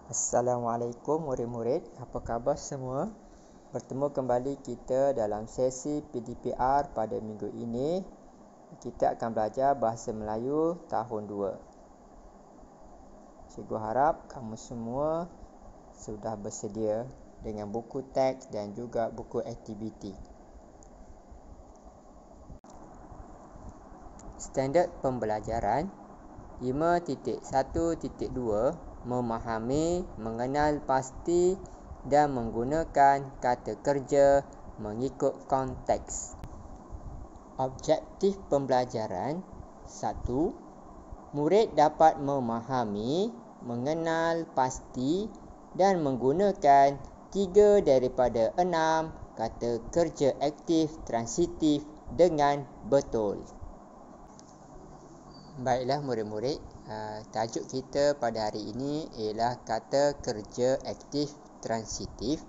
Assalamualaikum murid-murid, apa khabar semua? Bertemu kembali kita dalam sesi PDPR pada minggu ini. Kita akan belajar Bahasa Melayu tahun 2. Cikgu harap kamu semua sudah bersedia dengan buku teks dan juga buku aktiviti. Standard pembelajaran 5.1.2 memahami, mengenal pasti dan menggunakan kata kerja mengikut konteks. Objektif pembelajaran 1. Murid dapat memahami, mengenal pasti dan menggunakan 3 daripada 6 kata kerja aktif transitif dengan betul. Baiklah murid-murid, tajuk kita pada hari ini ialah kata kerja aktif transitif,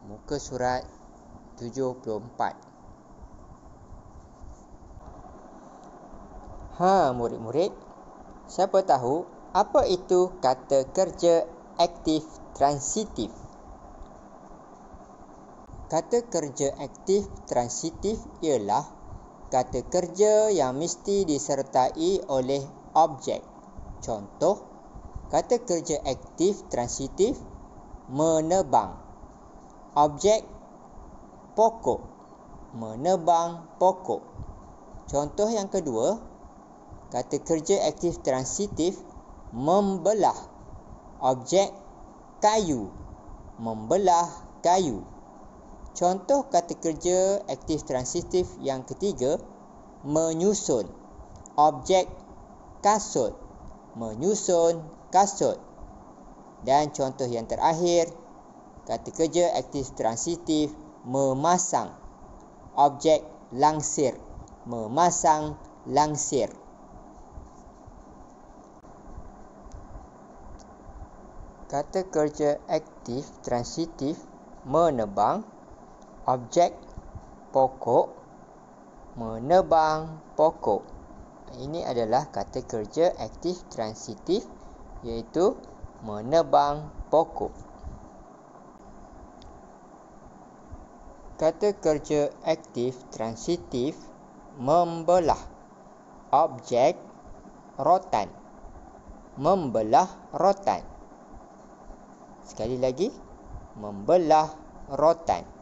muka surat 74. Murid-murid, siapa tahu apa itu kata kerja aktif transitif? Kata kerja aktif transitif ialah kata kerja yang mesti disertai oleh objek. Contoh, kata kerja aktif transitif menebang. Objek pokok, menebang pokok. Contoh yang kedua, kata kerja aktif transitif membelah. Objek kayu, membelah kayu. Contoh kata kerja aktif transitif yang ketiga, menyusun. Objek kasut, menyusun kasut. Dan contoh yang terakhir, kata kerja aktif transitif memasang. Objek langsir, memasang langsir. Kata kerja aktif transitif menebang. Objek pokok, menebang pokok. Ini adalah kata kerja aktif transitif, iaitu menebang pokok. Kata kerja aktif transitif membelah. Objek rotan, membelah rotan. Sekali lagi, membelah rotan.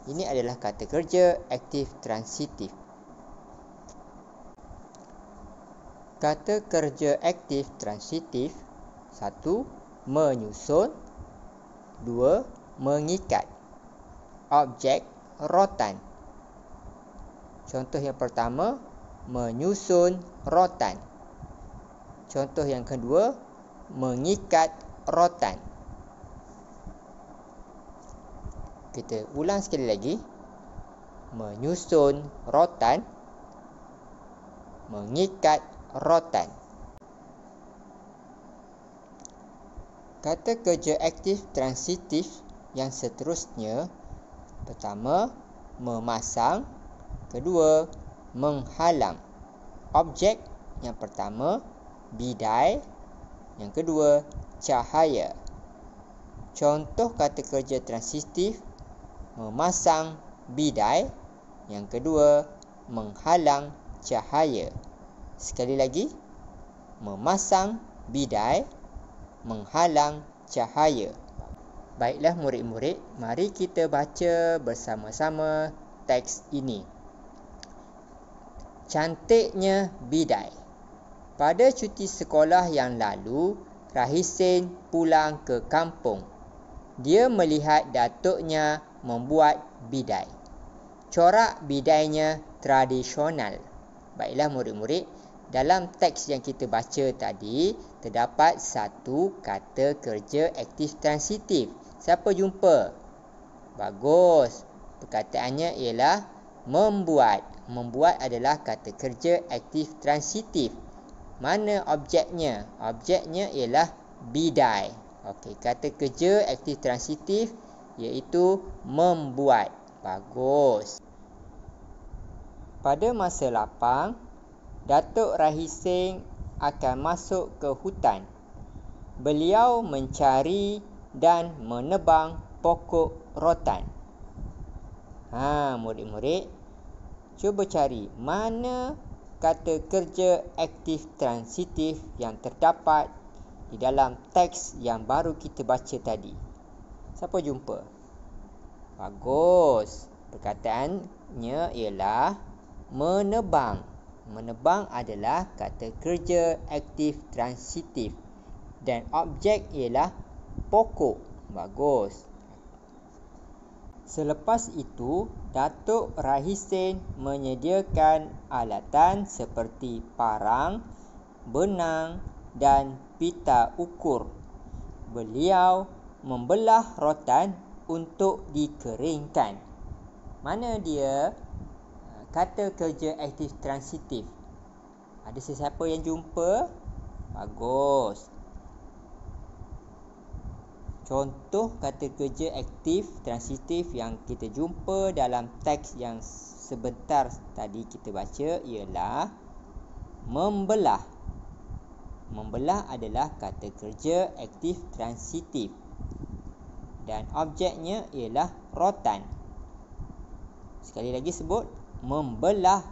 Ini adalah kata kerja aktif transitif. Kata kerja aktif transitif 1. Menyusun. 2. Mengikat. Objek rotan. Contoh yang pertama, menyusun rotan. Contoh yang kedua, mengikat rotan. Kita ulang sekali lagi. Menyusun rotan, mengikat rotan. Kata kerja aktif transitif yang seterusnya, pertama, memasang. Kedua, menghalang. Objek yang pertama, bidai. Yang kedua, cahaya. Contoh kata kerja transitif, memasang bidai. Yang kedua, menghalang cahaya. Sekali lagi, memasang bidai, menghalang cahaya. Baiklah murid-murid, mari kita baca bersama-sama teks ini. Cantiknya bidai. Pada cuti sekolah yang lalu, Rahisin pulang ke kampung. Dia melihat datuknya membuat bidai. Corak bidainya tradisional. Baiklah murid-murid, dalam teks yang kita baca tadi, terdapat satu kata kerja aktif transitif. Siapa jumpa? Bagus. Perkataannya ialah membuat. Membuat adalah kata kerja aktif transitif. Mana objeknya? Objeknya ialah bidai. Okey, kata kerja aktif transitif iaitu membuat. Bagus. Pada masa lapang, Datuk Rahisin akan masuk ke hutan. Beliau mencari dan menebang pokok rotan. Murid-murid, cuba cari mana kata kerja aktif transitif yang terdapat di dalam teks yang baru kita baca tadi. Siapa jumpa? Bagus. Perkataannya ialah menebang. Menebang adalah kata kerja aktif transitif dan objek ialah pokok. Bagus. Selepas itu, Datuk Rahisin menyediakan alatan seperti parang, benang dan pita ukur. Beliau membelah rotan untuk dikeringkan. Mana dia kata kerja aktif transitif? Ada sesiapa yang jumpa? Bagus. Contoh kata kerja aktif transitif yang kita jumpa dalam teks yang sebentar tadi kita baca ialah membelah. Membelah adalah kata kerja aktif transitif dan objeknya ialah rotan. Sekali lagi sebut, membelah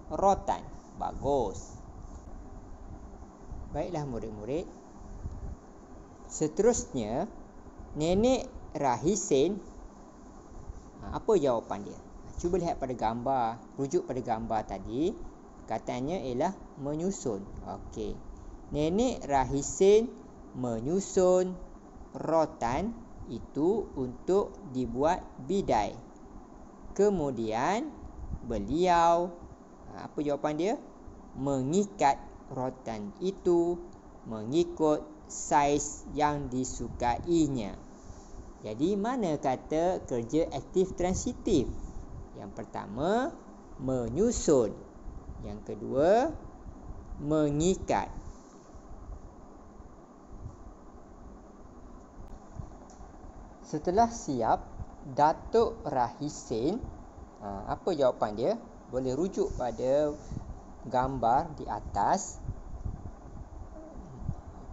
rotan. Bagus. Baiklah murid-murid. Seterusnya, Nenek Rahisin, apa jawapan dia? Cuba lihat pada gambar, rujuk pada gambar tadi. Katanya ialah menyusun. Okey. Nenek Rahisin menyusun rotan itu untuk dibuat bidai. Kemudian beliau, apa jawapan dia? Mengikat rotan itu mengikut saiz yang disukainya. Jadi mana kata kerja aktif transitif? Yang pertama, menyusun. Yang kedua, mengikat. Setelah siap, Datuk Rahisin, apa jawapan dia? Boleh rujuk pada gambar di atas.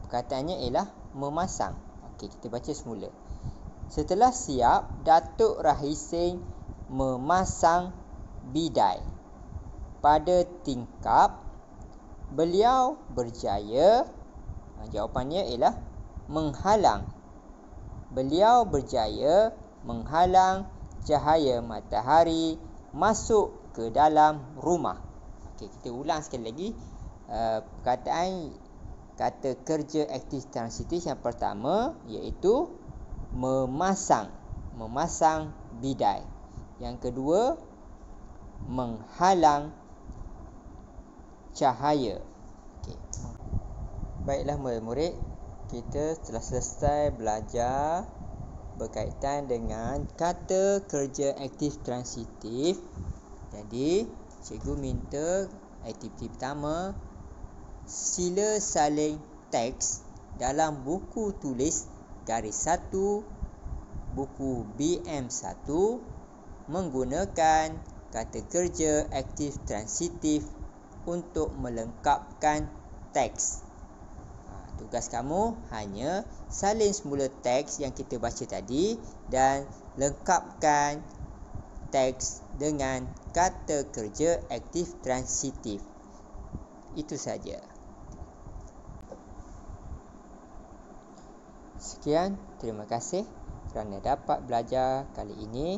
Perkataannya ialah memasang. Okey, kita baca semula. Setelah siap, Datuk Rahisin memasang bidai. Pada tingkap, beliau berjaya, jawapannya ialah menghalang. Beliau berjaya menghalang cahaya matahari masuk ke dalam rumah. Okey, kita ulang sekali lagi. Perkataan kata kerja aktif transitif yang pertama iaitu memasang. Memasang bidai. Yang kedua, menghalang cahaya. Okey. Baiklah murid-murid, kita telah selesai belajar berkaitan dengan kata kerja aktif transitif. Jadi, cikgu minta aktiviti pertama, sila salin teks dalam buku tulis garis 1 buku BM1 menggunakan kata kerja aktif transitif untuk melengkapkan teks. Tugas kamu hanya salin semula teks yang kita baca tadi dan lengkapkan teks dengan kata kerja aktif transitif. Itu saja. Sekian, terima kasih kerana dapat belajar kali ini.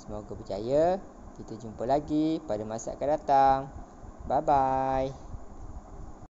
Semoga berjaya. Kita jumpa lagi pada masa akan datang. Bye-bye.